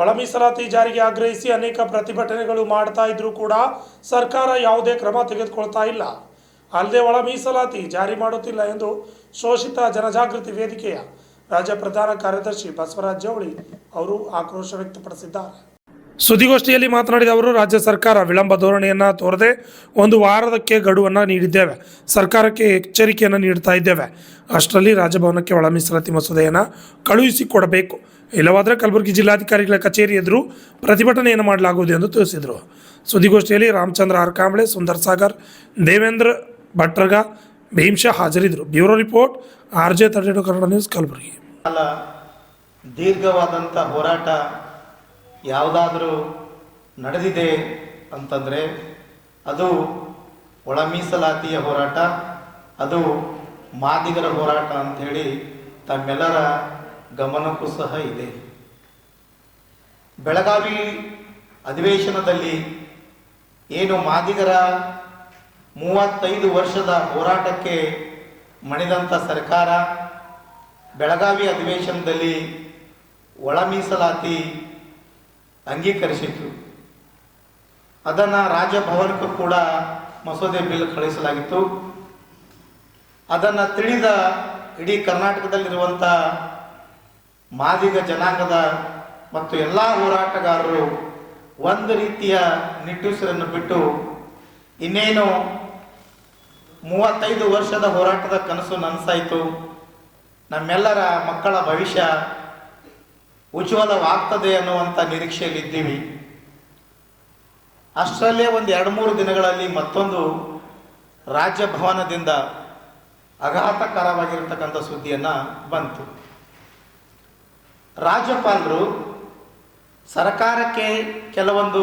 ಒಳ ಮೀಸಲಾತಿ ಜಾರಿಗೆ ಆಗ್ರಹಿಸಿ ಅನೇಕ ಪ್ರತಿಭಟನೆಗಳು ಮಾಡ್ತಾ ಇದ್ರೂ ಕೂಡ ಸರ್ಕಾರ ಯಾವುದೇ ಕ್ರಮ ತೆಗೆದುಕೊಳ್ತಾ ಇಲ್ಲ. ಅಲ್ಲದೆ ಒಳ ಮೀಸಲಾತಿ ಜಾರಿ ಮಾಡುತ್ತಿಲ್ಲ ಎಂದು ಶೋಷಿತ ಜನಜಾಗೃತಿ ವೇದಿಕೆಯ ರಾಜ್ಯ ಪ್ರಧಾನ ಕಾರ್ಯದರ್ಶಿ ಬಸವರಾಜ ಜವಳಿ ಅವರು ಆಕ್ರೋಶ ವ್ಯಕ್ತಪಡಿಸಿದ್ದಾರೆ. ಸುದ್ದಿಗೋಷ್ಠಿಯಲ್ಲಿ ಮಾತನಾಡಿದ ಅವರು, ರಾಜ್ಯ ಸರ್ಕಾರ ವಿಳಂಬ ಧೋರಣೆಯನ್ನು ತೋರದೆ 1 ವಾರಕ್ಕೆ ಗಡುವನ್ನು ನೀಡಿದ್ದೇವೆ. ಸರ್ಕಾರಕ್ಕೆ ಎಚ್ಚರಿಕೆಯನ್ನು ನೀಡ್ತಾ ಇದ್ದೇವೆ. ಅಷ್ಟರಲ್ಲಿ ರಾಜಭವನಕ್ಕೆ ಒಳ ಮೀಸಲಾತಿ ಮಸೂದೆಯನ್ನು ಕಳುಹಿಸಿಕೊಡಬೇಕು. ಇಲ್ಲವಾದರೆ ಕಲಬುರಗಿ ಜಿಲ್ಲಾಧಿಕಾರಿಗಳ ಕಚೇರಿ ಎದುರು ಪ್ರತಿಭಟನೆಯನ್ನು ಮಾಡಲಾಗುವುದು ಎಂದು ತಿಳಿಸಿದರು. ಸುದ್ದಿಗೋಷ್ಠಿಯಲ್ಲಿ ರಾಮಚಂದ್ರ ಆರ್ ಕಾಂಬ್ಳೆ, ಸುಂದರ್ ಸಾಗರ್, ದೇವೇಂದ್ರ ಭಟ್ರಗ, ಭೀಮ್ಶಾ ಹಾಜರಿದ್ದರು. Bureau report, RJ 32 Kannada news, Kalaburagi. ದೀರ್ಘವಾದಂಥ ಹೋರಾಟ ಯಾವುದಾದರೂ ನಡೆದಿದೆ ಅಂತಂದರೆ ಅದು ಒಳ ಮೀಸಲಾತಿಯ ಹೋರಾಟ, ಅದು ಮಾದಿಗರ ಹೋರಾಟ ಅಂಥೇಳಿ ತಮ್ಮೆಲ್ಲರ ಗಮನಕ್ಕೂ ಸಹ ಇದೆ. ಬೆಳಗಾವಿ ಅಧಿವೇಶನದಲ್ಲಿ ಏನು ಮಾದಿಗರ 35 ವರ್ಷದ ಹೋರಾಟಕ್ಕೆ ಮಣಿದಂಥ ಸರ್ಕಾರ ಬೆಳಗಾವಿ ಅಧಿವೇಶನದಲ್ಲಿ ಒಳ ಮೀಸಲಾತಿ ಅಂಗೀಕರಿಸಿತ್ತು. ಅದನ್ನು ರಾಜಭವನಕ್ಕೂ ಕೂಡ ಮಸೂದೆ ಬಿಲ್ ಕಳಿಸಲಾಗಿತ್ತು. ಅದನ್ನು ತಿಳಿದ ಇಡೀ ಕರ್ನಾಟಕದಲ್ಲಿರುವಂಥ ಮಾದಿಗ ಜನಾಂಗದ ಮತ್ತು ಎಲ್ಲ ಹೋರಾಟಗಾರರು ಒಂದು ರೀತಿಯ ನಿಟ್ಟುಸಿರನ್ನು ಬಿಟ್ಟು ಇನ್ನೇನು 35 ವರ್ಷದ ಹೋರಾಟದ ಕನಸು ನನಸಾಯಿತು, ನಮ್ಮೆಲ್ಲರ ಮಕ್ಕಳ ಭವಿಷ್ಯ ಉಜ್ವಲವಾಗ್ತದೆ ಅನ್ನುವಂಥ ನಿರೀಕ್ಷೆಯಲ್ಲಿದ್ದೀವಿ. ಅಷ್ಟರಲ್ಲೇ ಒಂದು 2-3 ದಿನಗಳಲ್ಲಿ ಮತ್ತೊಂದು ರಾಜಭವನದಿಂದ ಆಘಾತಕರವಾಗಿರತಕ್ಕಂಥ ಸುದ್ದಿಯನ್ನು ಬಂತು. ರಾಜ್ಯಪಾಲರು ಸರ್ಕಾರಕ್ಕೆ ಕೆಲವೊಂದು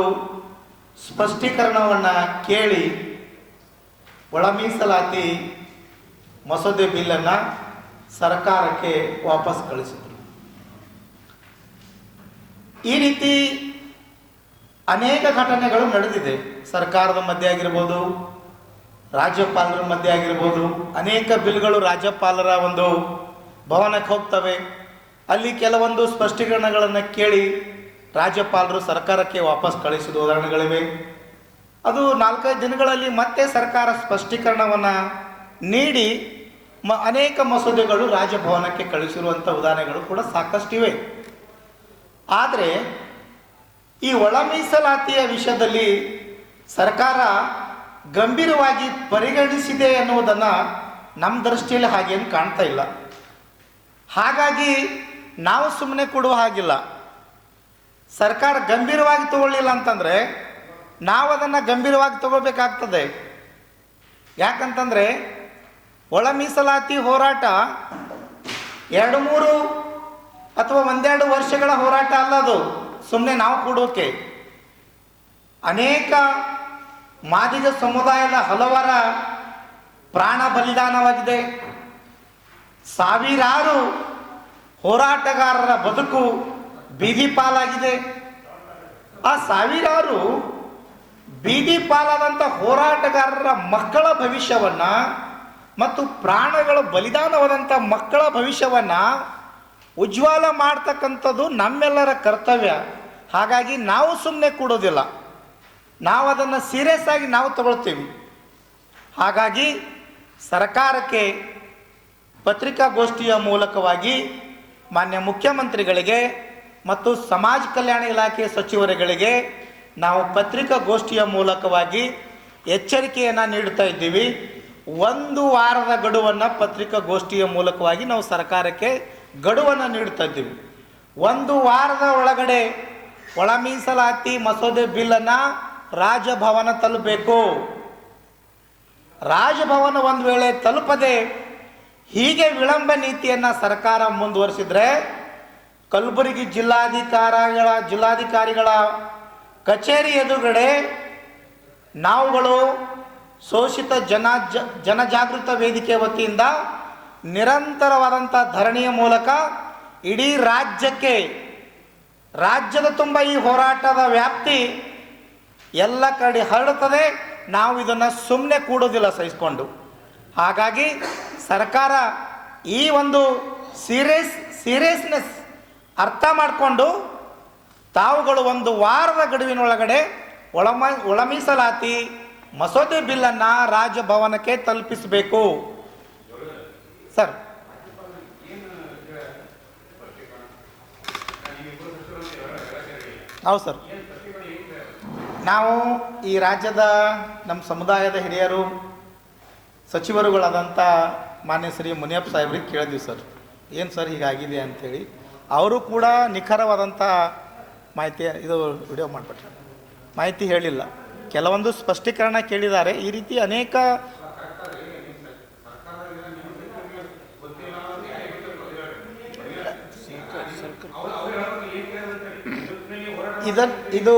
ಸ್ಪಷ್ಟೀಕರಣವನ್ನು ಕೇಳಿ ಒಳ ಮೀಸಲಾತಿ ಮಸೂದೆ ಬಿಲ್ಲನ್ನು ಸರ್ಕಾರಕ್ಕೆ ವಾಪಸ್ ಕಳಿಸಿದರು. ಈ ರೀತಿ ಅನೇಕ ಘಟನೆಗಳು ನಡೆದಿದೆ. ಸರ್ಕಾರದ ಮಧ್ಯೆ ಆಗಿರ್ಬೋದು, ರಾಜ್ಯಪಾಲರ ಮಧ್ಯೆ ಆಗಿರ್ಬೋದು, ಅನೇಕ ಬಿಲ್ಗಳು ರಾಜ್ಯಪಾಲರ ಒಂದು ಭವನಕ್ಕೆ ಹೋಗ್ತವೆ. ಅಲ್ಲಿ ಕೆಲವೊಂದು ಸ್ಪಷ್ಟೀಕರಣಗಳನ್ನು ಕೇಳಿ ರಾಜ್ಯಪಾಲರು ಸರ್ಕಾರಕ್ಕೆ ವಾಪಸ್ ಕಳಿಸಿದ ಉದಾಹರಣೆಗಳಿವೆ. ಅದು 4-5 ದಿನಗಳಲ್ಲಿ ಮತ್ತೆ ಸರ್ಕಾರ ಸ್ಪಷ್ಟೀಕರಣವನ್ನು ನೀಡಿ ಅನೇಕ ಮಸೂದೆಗಳು ರಾಜಭವನಕ್ಕೆ ಕಳಿಸಿರುವಂಥ ಉದಾಹರಣೆಗಳು ಕೂಡ ಸಾಕಷ್ಟಿವೆ. ಆದರೆ ಈ ಒಳ ಮೀಸಲಾತಿಯ ವಿಷಯದಲ್ಲಿ ಸರ್ಕಾರ ಗಂಭೀರವಾಗಿ ಪರಿಗಣಿಸಿದೆ ಅನ್ನುವುದನ್ನು ನಮ್ಮ ದೃಷ್ಟಿಯಲ್ಲಿ ಹಾಗೇನು ಕಾಣ್ತಾ ಇಲ್ಲ. ಹಾಗಾಗಿ ನಾವು ಸುಮ್ಮನೆ ಕೊಡುವ ಹಾಗಿಲ್ಲ. ಸರ್ಕಾರ ಗಂಭೀರವಾಗಿ ತಗೊಳ್ಳಿಲ್ಲ ಅಂತಂದರೆ ನಾವು ಅದನ್ನು ಗಂಭೀರವಾಗಿ ತಗೋಬೇಕಾಗ್ತದೆ. ಯಾಕಂತಂದರೆ ಒಳ ಮೀಸಲಾತಿ ಹೋರಾಟ 2-3 ಅಥವಾ 1-2 ವರ್ಷಗಳ ಹೋರಾಟ ಅಲ್ಲ. ಅದು ಸುಮ್ಮನೆ ನಾವು ಕೊಡೋಕೆ ಅನೇಕ ಮಾದಿಗ ಸಮುದಾಯದ ಹಲವರ ಪ್ರಾಣ ಬಲಿದಾನವಾಗಿದೆ. ಸಾವಿರಾರು ಹೋರಾಟಗಾರರ ಬದುಕು ಬೀದಿ ಪಾಲಾಗಿದೆ. ಆ ಸಾವಿರಾರು ಬೀದಿ ಪಾಲಾದಂಥ ಹೋರಾಟಗಾರರ ಮಕ್ಕಳ ಭವಿಷ್ಯವನ್ನು ಮತ್ತು ಪ್ರಾಣಗಳ ಬಲಿದಾನವಾದಂಥ ಮಕ್ಕಳ ಭವಿಷ್ಯವನ್ನು ಉಜ್ವಲ ಮಾಡ್ತಕ್ಕಂಥದ್ದು ನಮ್ಮೆಲ್ಲರ ಕರ್ತವ್ಯ. ಹಾಗಾಗಿ ನಾವು ಸುಮ್ಮನೆ ಕೊಡೋದಿಲ್ಲ, ನಾವು ಅದನ್ನು ಸೀರಿಯಸ್ ಆಗಿ ನಾವು ತಗೊಳ್ತೀವಿ. ಹಾಗಾಗಿ ಸರ್ಕಾರಕ್ಕೆ ಪತ್ರಿಕಾಗೋಷ್ಠಿಯ ಮೂಲಕವಾಗಿ ಮಾನ್ಯ ಮುಖ್ಯಮಂತ್ರಿಗಳಿಗೆ ಮತ್ತು ಸಮಾಜ ಕಲ್ಯಾಣ ಇಲಾಖೆಯ ಸಚಿವರುಗಳಿಗೆ ನಾವು ಪತ್ರಿಕಾಗೋಷ್ಠಿಯ ಮೂಲಕವಾಗಿ ಎಚ್ಚರಿಕೆಯನ್ನು ನೀಡ್ತಾ ಇದ್ದೀವಿ. 1 ವಾರದ ಗಡುವನ್ನು ಪತ್ರಿಕಾಗೋಷ್ಠಿಯ ಮೂಲಕವಾಗಿ ನಾವು ಸರ್ಕಾರಕ್ಕೆ ಗಡುವನ್ನು ನೀಡ್ತಾ ಇದ್ದೀವಿ. 1 ವಾರದ ಒಳಗಡೆ ಒಳ ಮೀಸಲಾತಿ ಮಸೂದೆ ಬಿಲ್ಲನ್ನು ರಾಜಭವನ ತಲುಪಬೇಕು. ರಾಜಭವನ ಒಂದು ವೇಳೆ ತಲುಪದೆ ಹೀಗೆ ವಿಳಂಬ ನೀತಿಯನ್ನು ಸರ್ಕಾರ ಮುಂದುವರಿಸಿದರೆ ಕಲಬುರಗಿ ಜಿಲ್ಲಾಧಿಕಾರಿಗಳ ಕಚೇರಿ ಎದುರುಗಡೆ ನಾವುಗಳು ಶೋಷಿತ ಜನಜಾಗೃತ ವೇದಿಕೆ ವತಿಯಿಂದ ನಿರಂತರವಾದಂಥ ಧರಣಿಯ ಮೂಲಕ ಇಡೀ ರಾಜ್ಯದ ತುಂಬ ಈ ಹೋರಾಟದ ವ್ಯಾಪ್ತಿ ಎಲ್ಲ ಕಡೆ ಹರಡುತ್ತದೆ. ನಾವು ಇದನ್ನು ಸುಮ್ಮನೆ ಕೂಡೋದಿಲ್ಲ ಸಹಿಸಿಕೊಂಡು. ಹಾಗಾಗಿ ಸರ್ಕಾರ ಈ ಒಂದು ಸೀರಿಯಸ್ನೆಸ್ ಅರ್ಥ ಮಾಡಿಕೊಂಡು ತಾವುಗಳು ಒಂದು ವಾರದ ಗಡುವಿನೊಳಗಡೆ ಒಳ ಮೀಸಲಾತಿ ಮಸೂದೆ ಬಿಲ್ಲನ್ನು ರಾಜಭವನಕ್ಕೆ ತಲುಪಿಸಬೇಕು ಸರ್. ಹೌದು ಸರ್. ನಾವು ಈ ರಾಜ್ಯದ ನಮ್ಮ ಸಮುದಾಯದ ಹಿರಿಯರು ಸಚಿವರುಗಳಾದಂಥ ಮಾನ್ಯ ಶ್ರೀ ಮುನಿಯಪ್ಪ ಸಾಹೇಬ್ರಿಗೆ ಕೇಳಿದ್ವಿ ಸರ್, ಏನು ಸರ್ ಹೀಗಾಗಿದೆ ಅಂಥೇಳಿ. ಅವರು ಕೂಡ ನಿಖರವಾದಂಥ ಮಾಹಿತಿ ಇದು ವಿಡಿಯೋ ಮಾಡಿಬಿಟ್ರೆ ಮಾಹಿತಿ ಹೇಳಿಲ್ಲ, ಕೆಲವೊಂದು ಸ್ಪಷ್ಟೀಕರಣ ಕೇಳಿದ್ದಾರೆ. ಈ ರೀತಿ ಅನೇಕ ಇದು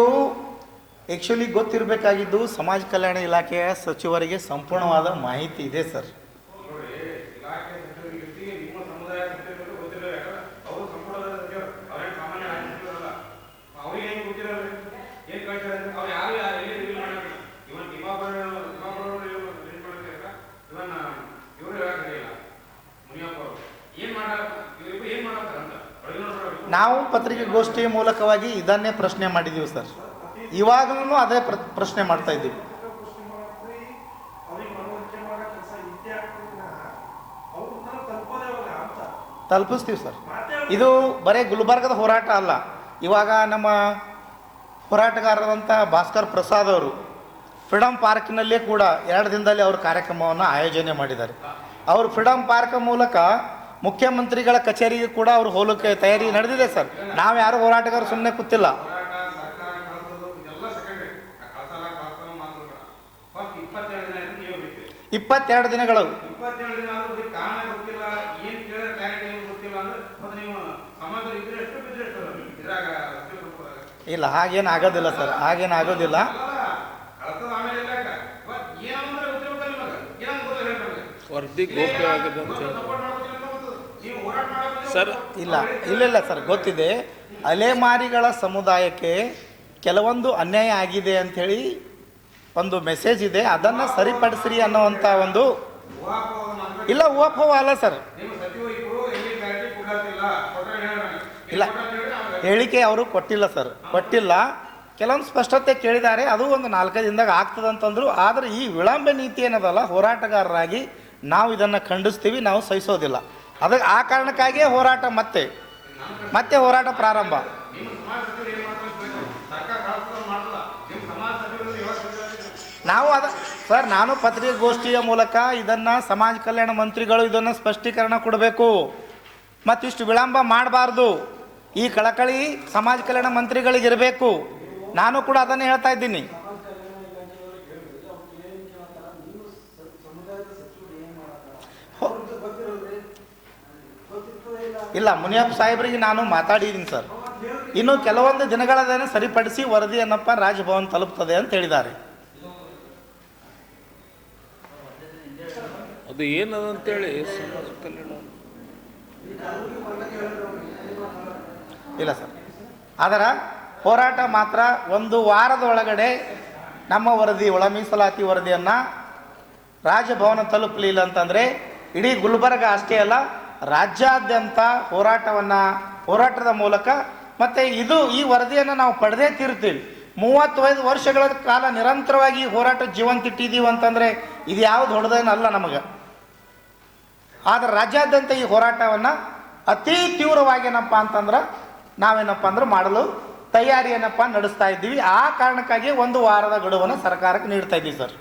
ಆ್ಯಕ್ಚುಲಿ ಗೊತ್ತಿರಬೇಕಾಗಿದ್ದು ಸಮಾಜ ಕಲ್ಯಾಣ ಇಲಾಖೆಯ ಸಚಿವರಿಗೆ ಸಂಪೂರ್ಣವಾದ ಮಾಹಿತಿ ಇದೆ ಸರ್. ನಾವು ಪತ್ರಿಕಾಗೋಷ್ಠಿಯ ಮೂಲಕವಾಗಿ ಇದನ್ನೇ ಪ್ರಶ್ನೆ ಮಾಡಿದ್ದೀವಿ ಸರ್. ಇವಾಗಲೂ ಅದೇ ಪ್ರಶ್ನೆ ಮಾಡ್ತಾ ಇದ್ದೀವಿ. ತಲುಪಿಸ್ತೀವಿ ಸರ್. ಇದು ಬರೀ ಗುಲ್ಬರ್ಗದ ಹೋರಾಟ ಅಲ್ಲ. ಇವಾಗ ನಮ್ಮ ಹೋರಾಟಗಾರರಂಥ ಭಾಸ್ಕರ್ ಪ್ರಸಾದ್ ಅವರು ಫ್ರೀಡಮ್ ಪಾರ್ಕ್ನಲ್ಲೇ ಕೂಡ 2 ದಿನದಲ್ಲಿ ಅವರು ಕಾರ್ಯಕ್ರಮವನ್ನು ಆಯೋಜನೆ ಮಾಡಿದ್ದಾರೆ. ಅವರು ಫ್ರೀಡಮ್ ಪಾರ್ಕ್ ಮೂಲಕ ಮುಖ್ಯಮಂತ್ರಿಗಳ ಕಚೇರಿಗೆ ಕೂಡ ಅವರು ಹೋಲಕ್ಕೆ ತಯಾರಿ ನಡೆದಿದೆ ಸರ್. ನಾವು ಯಾರು ಹೋರಾಟಗಾರರು ಸುಮ್ಮನೆ ಕೂತಿಲ್ಲ. 22 ದಿನಗಳು ಇಲ್ಲ, ಹಾಗೇನು ಆಗೋದಿಲ್ಲ ಸರ್, ಹಾಗೇನು ಆಗೋದಿಲ್ಲ ಸರ್. ಇಲ್ಲ ಇಲ್ಲ ಇಲ್ಲ ಸರ್, ಗೊತ್ತಿದೆ. ಅಲೆಮಾರಿಗಳ ಸಮುದಾಯಕ್ಕೆ ಕೆಲವೊಂದು ಅನ್ಯಾಯ ಆಗಿದೆ ಅಂಥೇಳಿ ಒಂದು ಮೆಸೇಜ್ ಇದೆ, ಅದನ್ನು ಸರಿಪಡಿಸ್ರಿ ಅನ್ನೋವಂಥ ಒಂದು ಇಲ್ಲ ಊಹಾಪೋಹ ಅಲ್ಲ ಸರ್. ಇಲ್ಲ, ಹೇಳಿಕೆ ಅವರು ಕೊಟ್ಟಿಲ್ಲ ಸರ್, ಕೊಟ್ಟಿಲ್ಲ. ಕೆಲವೊಂದು ಸ್ಪಷ್ಟತೆ ಕೇಳಿದ್ದಾರೆ, ಅದು ಒಂದು 4-5 ದಿನದಾಗ ಆಗ್ತದಂತಂದ್ರು. ಆದರೆ ಈ ವಿಳಂಬ ನೀತಿ ಏನದಲ್ಲ, ಹೋರಾಟಗಾರರಾಗಿ ನಾವು ಇದನ್ನು ಖಂಡಿಸ್ತೀವಿ, ನಾವು ಸಹಿಸೋದಿಲ್ಲ. ಅದಕ್ಕೆ ಆ ಕಾರಣಕ್ಕಾಗಿಯೇ ಹೋರಾಟ ಮತ್ತೆ ಹೋರಾಟ ಪ್ರಾರಂಭ. ನಾವು ಸರ್, ನಾನು ಪತ್ರಿಕಾಗೋಷ್ಠಿಯ ಮೂಲಕ ಇದನ್ನು ಸಮಾಜ ಕಲ್ಯಾಣ ಮಂತ್ರಿಗಳು ಇದನ್ನು ಸ್ಪಷ್ಟೀಕರಣ ಕೊಡಬೇಕು, ಮತ್ತಿಷ್ಟು ವಿಳಂಬ ಮಾಡಬಾರ್ದು, ಈ ಕಳಕಳಿ ಸಮಾಜ ಕಲ್ಯಾಣ ಮಂತ್ರಿಗಳಿಗಿರಬೇಕು. ನಾನು ಕೂಡ ಅದನ್ನೇ ಹೇಳ್ತಾ ಇದ್ದೀನಿ. ಇಲ್ಲ, ಮುನಿಯಪ್ಪ ಸಾಹೇಬ್ರಿಗೆ ನಾನು ಮಾತಾಡಿದ್ದೀನಿ ಸರ್. ಇನ್ನು ಕೆಲವೊಂದು ದಿನಗಳದೇನೆ ಸರಿಪಡಿಸಿ ವರದಿ ಏನಪ್ಪ ರಾಜಭವನ್ ತಲುಪ್ತದೆ ಅಂತ ಹೇಳಿದ್ದಾರೆ. ಅದು ಏನದಂತೇಳಿ ಸಮಾಜ ಕಲ್ಯಾಣ ಇಲ್ಲ ಸರ್, ಅದರ ಹೋರಾಟ ಮಾತ್ರ 1 ವಾರದ ಒಳಗಡೆ ನಮ್ಮ ವರದಿ, ಒಳ ಮೀಸಲಾತಿ ವರದಿಯನ್ನು ರಾಜಭವನ ತಲುಪಲಿಲ್ಲ ಅಂತಂದರೆ ಇಡೀ ಗುಲ್ಬರ್ಗ ಅಷ್ಟೇ ಅಲ್ಲ, ರಾಜ್ಯಾದ್ಯಂತ ಹೋರಾಟದ ಮೂಲಕ ಮತ್ತು ಈ ವರದಿಯನ್ನು ನಾವು ಪಡೆದೇ ತೀರ್ತೀವಿ. 35 ವರ್ಷಗಳ ಕಾಲ ನಿರಂತರವಾಗಿ ಈ ಹೋರಾಟ ಜೀವಂತಿಟ್ಟಿದ್ದೀವಿ ಅಂತಂದರೆ ಇದು ಯಾವುದು ಹೊಡೆದೇನಲ್ಲ ನಮಗೆ. ಆದರೆ ರಾಜ್ಯಾದ್ಯಂತ ಈ ಹೋರಾಟವನ್ನು ಅತಿ ತೀವ್ರವಾಗಿ ನಾವೇನಪ್ಪ ಅಂದ್ರೆ ಮಾಡಲು ತಯಾರಿ ನಡೆಸ್ತಾ ಇದ್ದೀವಿ. ಆ ಕಾರಣಕ್ಕಾಗಿ 1 ವಾರದ ಗಡುವನ್ನು ಸರ್ಕಾರಕ್ಕೆ ನೀಡ್ತಾ ಇದ್ದೀವಿ ಸರ್.